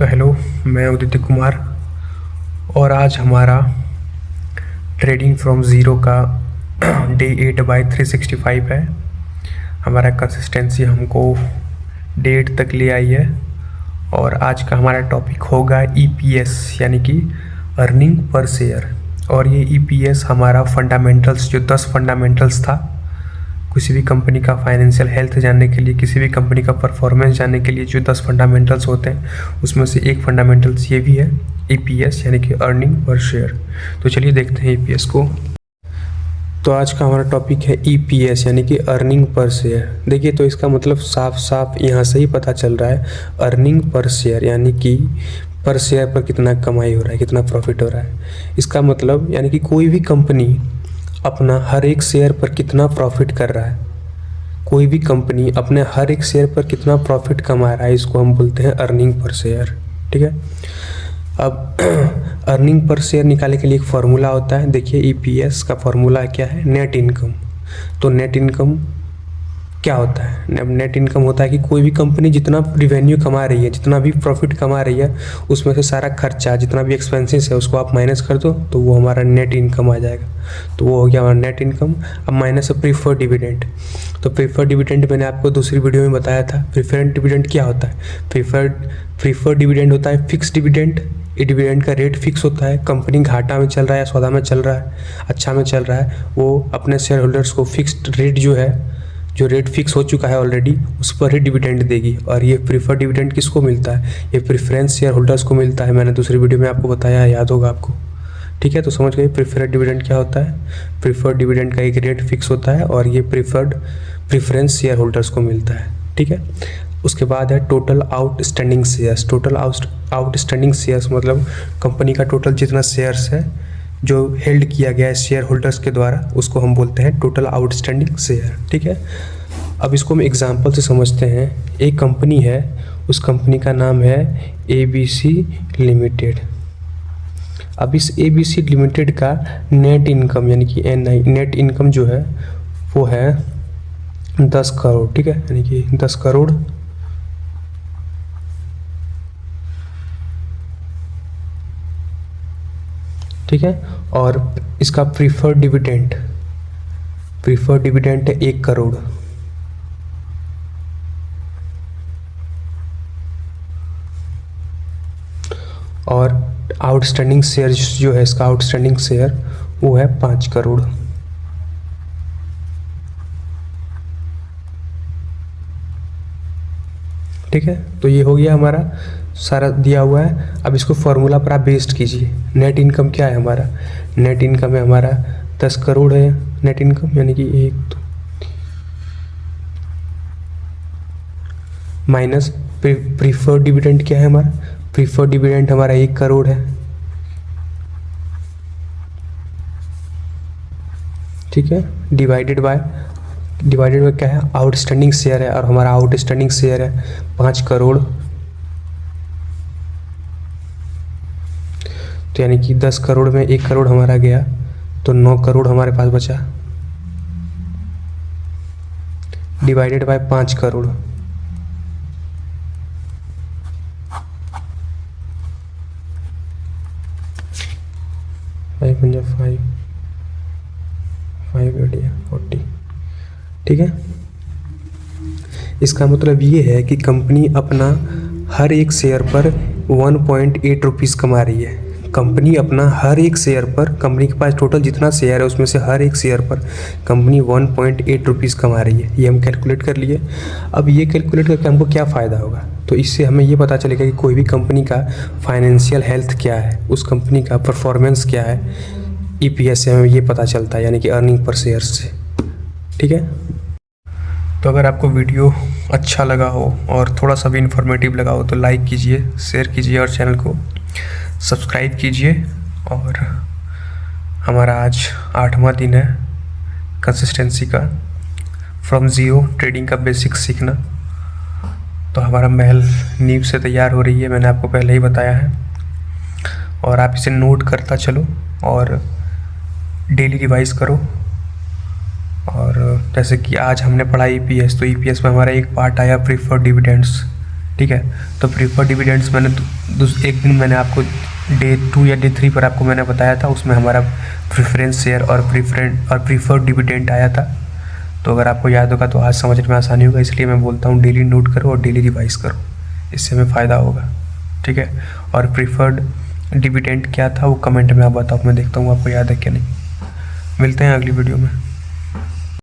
तो हेलो, मैं उदित कुमार और आज हमारा ट्रेडिंग फ्रॉम ज़ीरो का डे 8/365 है। हमारा कंसिस्टेंसी हमको डे 8 तक ले आई है और आज का हमारा टॉपिक होगा EPS यानी कि अर्निंग पर शेयर। और ये EPS हमारा फंडामेंटल्स जो 10 फंडामेंटल्स था किसी भी कंपनी का फाइनेंशियल हेल्थ जानने के लिए, किसी भी कंपनी का परफॉर्मेंस जानने के लिए जो 10 फंडामेंटल्स होते हैं उसमें से एक फंडामेंटल्स ये भी है EPS यानी कि अर्निंग पर शेयर। तो चलिए देखते हैं EPS को। तो आज का हमारा टॉपिक है EPS यानी कि अर्निंग पर शेयर। देखिए तो इसका मतलब साफ साफ यहाँ से ही पता चल रहा है अर्निंग पर शेयर यानी कि पर शेयर पर कितना कमाई हो रहा है, कितना प्रॉफिट हो रहा है। इसका मतलब यानी कि कोई भी कंपनी अपना हर एक शेयर पर कितना प्रॉफिट कर रहा है, कोई भी कंपनी अपने हर एक शेयर पर कितना प्रॉफिट कमा रहा है, इसको हम बोलते हैं अर्निंग पर शेयर। ठीक है। अब अर्निंग पर शेयर निकालने के लिए एक फार्मूला होता है। देखिए EPS का फार्मूला क्या है, नेट इनकम। तो नेट इनकम क्या होता है? नेट इनकम होता है कि कोई भी कंपनी जितना रिवेन्यू कमा रही है, जितना भी प्रॉफिट कमा रही है, उसमें से सारा खर्चा जितना भी एक्सपेंसेस है उसको आप माइनस कर दो तो वो हमारा नेट इनकम आ जाएगा। तो वो हो गया हमारा नेट इनकम। अब माइनस प्रीफर्ड डिविडेंड। तो प्रीफर्ड डिविडेंड मैंने आपको दूसरी वीडियो में बताया था। प्रीफर्ड डिविडेंड क्या होता है? प्रीफर्ड डिविडेंड होता है फिक्स डिविडेंड। ये डिविडेंड का रेट फिक्स होता है। कंपनी घाटा में चल रहा है, सौदा में चल रहा है, अच्छा में चल रहा है, वो अपने शेयर होल्डर्स को फिक्स्ड रेट जो रेट फिक्स हो चुका है ऑलरेडी उस पर ही डिविडेंड देगी। और ये प्रीफर्ड डिविडेंड किसको मिलता है? ये प्रेफरेंस शेयर होल्डर्स को मिलता है। मैंने दूसरी वीडियो में आपको बताया है, याद होगा आपको। ठीक है, तो समझ गए प्रीफर्ड डिविडेंड क्या होता है। प्रीफर्ड डिविडेंड का एक रेट फिक्स होता है और ये प्रेफरेंस शेयर होल्डर्स को मिलता है। ठीक है। उसके बाद है total outstanding shares. Total outstanding shares मतलब कंपनी का टोटल जितना शेयर्स है जो हेल्ड किया गया है शेयर होल्डर्स के द्वारा, उसको हम बोलते हैं टोटल आउटस्टैंडिंग शेयर। ठीक है। अब इसको हम एग्जांपल से समझते हैं। एक कंपनी है, उस कंपनी का नाम है ABC लिमिटेड। अब इस ABC लिमिटेड का नेट इनकम यानी कि NI नेट इनकम जो है वो है 10 करोड़। ठीक है, यानी कि 10 करोड़ ठीक है। और इसका प्रीफर्ड डिविडेंड है 1 करोड़। और आउटस्टैंडिंग शेयर जो है, इसका आउटस्टैंडिंग शेयर वो है 5 करोड़। ठीक है, तो ये हो गया हमारा सारा दिया हुआ है। अब इसको फॉर्मूला पर आप बेस्ड कीजिए। नेट इनकम क्या है हमारा? नेट इनकम है हमारा 10 करोड़ है नेट इनकम, यानी कि 1 2 माइनस प्रीफर्ड डिविडेंड क्या है हमारा? प्रीफर्ड डिविडेंड हमारा 1 करोड़ है। ठीक है, डिवाइडेड बाय क्या है? आउटस्टैंडिंग शेयर है और हमारा आउटस्टैंडिंग शेयर है 5 करोड़। तो यानी कि 10 करोड़ में 1 करोड़ हमारा गया तो 9 करोड़ हमारे पास बचा, डिवाइडेड बाय 5 करोड़। फाइव 40। ठीक है। इसका मतलब ये है कि कंपनी अपना हर एक शेयर पर 1.8 रुपीज़ कमा रही है। कंपनी अपना हर एक शेयर पर, कंपनी के पास टोटल जितना शेयर है उसमें से हर एक शेयर पर कंपनी 1.8 रुपीज़ कमा रही है। ये हम कैलकुलेट कर लिए। अब ये कैलकुलेट करके हमको क्या फ़ायदा होगा? तो इससे हमें ये पता चलेगा कि कोई भी कंपनी का फाइनेंशियल हेल्थ क्या है, उस कंपनी का परफॉर्मेंस क्या है। EPS से हमें ये पता चलता है, यानी कि अर्निंग पर शेयर से। ठीक है। तो अगर आपको वीडियो अच्छा लगा हो और थोड़ा सा भी इन्फॉर्मेटिव लगा हो तो लाइक कीजिए, शेयर कीजिए और चैनल को सब्सक्राइब कीजिए। और हमारा आज 8वां दिन है कंसिस्टेंसी का, फ्रॉम ज़ीरो ट्रेडिंग का बेसिक सीखना। तो हमारा महल नींव से तैयार हो रही है, मैंने आपको पहले ही बताया है। और आप इसे नोट करता चलो और डेली रिवाइज करो। और जैसे कि आज हमने पढ़ा EPS, तो EPS में हमारा एक पार्ट आया प्रीफर्ड डिविडेंड्स। ठीक है। तो प्रीफर्ड डिविडेंड्स मैंने एक दिन मैंने आपको डे 2 या डे 3 पर आपको मैंने बताया था, उसमें हमारा प्रेफरेंस शेयर और प्रीफर्ड डिविडेंड आया था। तो अगर आपको याद होगा तो आज समझने में आसानी होगा, इसलिए मैं बोलता हूँ डेली नोट करो और डेली रिवाइज करो, इससे हमें फ़ायदा होगा, ठीक है। और प्रीफर्ड डिविडेंड क्या था वो कमेंट में आप बताओ, मैं देखता हूँ आपको याद है क्या नहीं। मिलते हैं अगली वीडियो में।